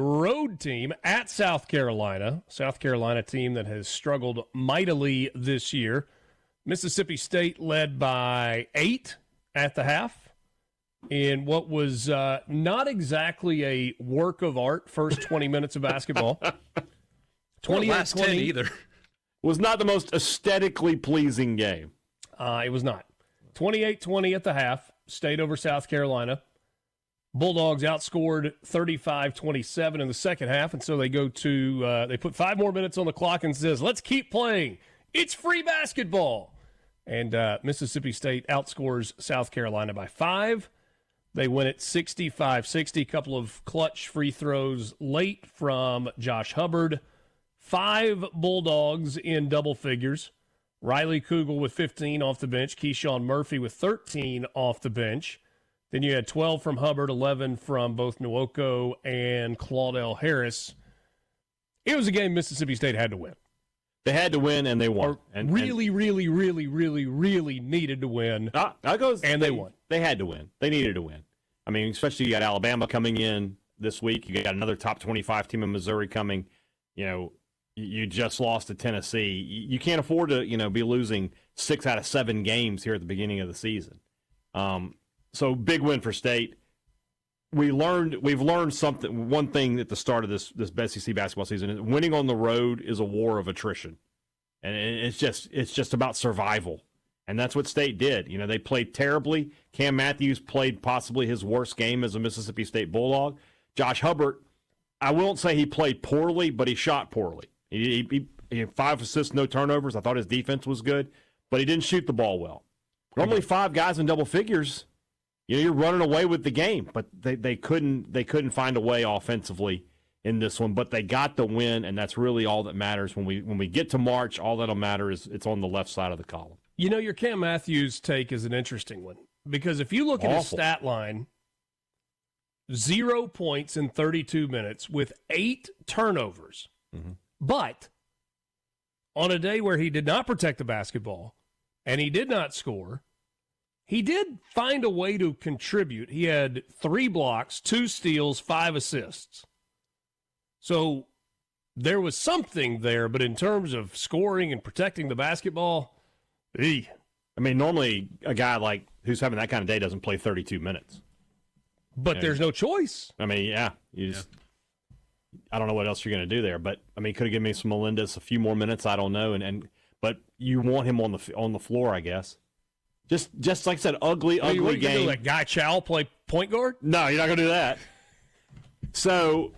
Road team at South Carolina. South Carolina team that has struggled mightily this year. Mississippi State led by 8 at the half in what was not exactly a work of art first 20 minutes of basketball. 28-20 either. Was not the most aesthetically pleasing game. It was not. 28-20 at the half. State over South Carolina. Bulldogs outscored 35-27 in the second half, and so they go to they put 5 more minutes on the clock and says, let's keep playing. It's free basketball. And Mississippi State outscores South Carolina by 5. They win it 65-60. A couple of clutch free throws late from Josh Hubbard. 5 Bulldogs in double figures. Riley Kugel with 15 off the bench. Keyshawn Murphy with 13 off the bench. Then you had 12 from Hubbard, 11 from both Nwoko and Claudell Harris. It was a game Mississippi State had to win. They had to win, and they won. And really needed to win, and they won. They had to win. They needed to win. I mean, especially you got Alabama coming in this week. You got another top 25 team in Missouri coming. You know, you just lost to Tennessee. You can't afford to, be losing 6 out of 7 games here at the beginning of the season. So big win for State. We've learned something. One thing at the start of this SEC basketball season is winning on the road is a war of attrition, and it's just about survival. And that's what State did. They played terribly. Cam Matthews played possibly his worst game as a Mississippi State Bulldog. Josh Hubbard, I won't say he played poorly, but he shot poorly. He had 5 assists, no turnovers. I thought his defense was good, but he didn't shoot the ball well. Normally 5 guys in double figures, you're running away with the game, but they couldn't find a way offensively in this one. But they got the win, and that's really all that matters. When we get to March, all that'll matter is it's on the left side of the column. Your Cam Matthews take is an interesting one, because if you look at his stat line, 0 points in 32 minutes with 8 turnovers. Mm-hmm. But on a day where he did not protect the basketball and he did not score, he did find a way to contribute. He had 3 blocks, 2 steals, 5 assists. So there was something there, but in terms of scoring and protecting the basketball, I mean, normally a guy like who's having that kind of day doesn't play 32 minutes. But there's no choice. I mean, I don't know what else you're going to do there, but I mean, could have given me some Melendez a few more minutes. I don't know, but you want him on the floor, I guess. Just like I said, ugly game. You going to let Guy Chow play point guard? No, you're not going to do that. So,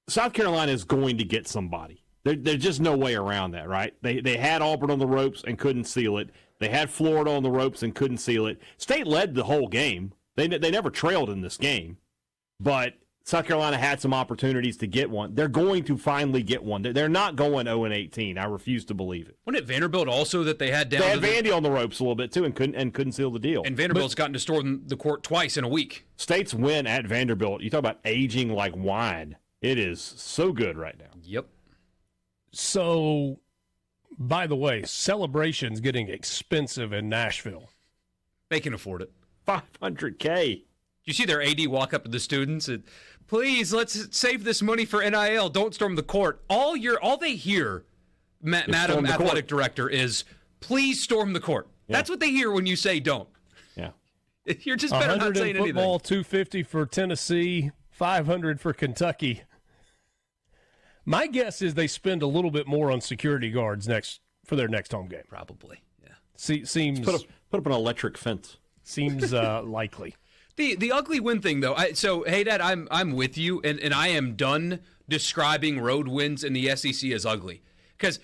South Carolina is going to get somebody. There's just no way around that, right? They had Auburn on the ropes and couldn't seal it. They had Florida on the ropes and couldn't seal it. State led the whole game. They never trailed in this game, but South Carolina had some opportunities to get one. They're going to finally get one. They're not going 0-18. I refuse to believe it. Wasn't it Vanderbilt also that they had down? They had Vandy on the ropes a little bit too, and couldn't seal the deal. And Vanderbilt's gotten to storm the court twice in a week. State's win at Vanderbilt. You talk about aging like wine. It is so good right now. Yep. So, by the way, celebration's getting expensive in Nashville. They can afford it. $500K. You see their AD walk up to the students and, please, let's save this money for NIL. Don't storm the court. All they hear, Madam Athletic Director, is, please storm the court. Yeah. That's what they hear when you say don't. Yeah. You're just better not saying anything. Football, $250 for Tennessee, $500 for Kentucky. My guess is they spend a little bit more on security guards for their next home game. Probably, yeah. Seems put up an electric fence. Seems likely. The ugly win thing, though. Hey, Dad, I'm with you, and I am done describing road wins in the SEC as ugly. Because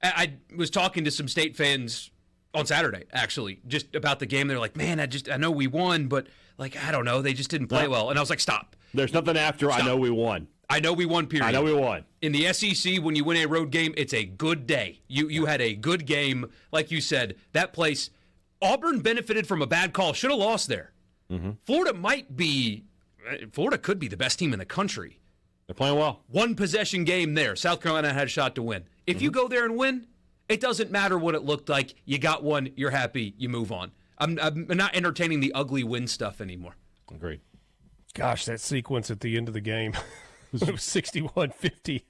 I was talking to some State fans on Saturday, actually, just about the game. They're like, man, I know we won, but, I don't know, they just didn't play well. And I was like, stop. There's nothing after Stop. I know we won. I know we won, period. I know we won. In the SEC, when you win a road game, it's a good day. You had a good game. Like you said, that place, Auburn benefited from a bad call. Should have lost there. Mm-hmm. Florida could be the best team in the country. They're playing well. 1 possession game there. South Carolina had a shot to win. If you go there and win, it doesn't matter what it looked like. You got one. You're happy. You move on. I'm not entertaining the ugly win stuff anymore. Agreed. Gosh, that sequence at the end of the game. It was 61-58.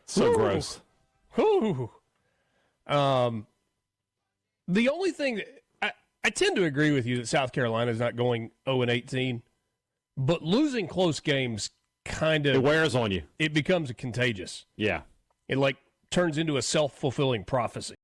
So gross. Whew. The only thing that I tend to agree with you that South Carolina is not going 0-18, but losing close games kind It of wears on you. it becomes contagious. Yeah. It like turns into a self-fulfilling prophecy.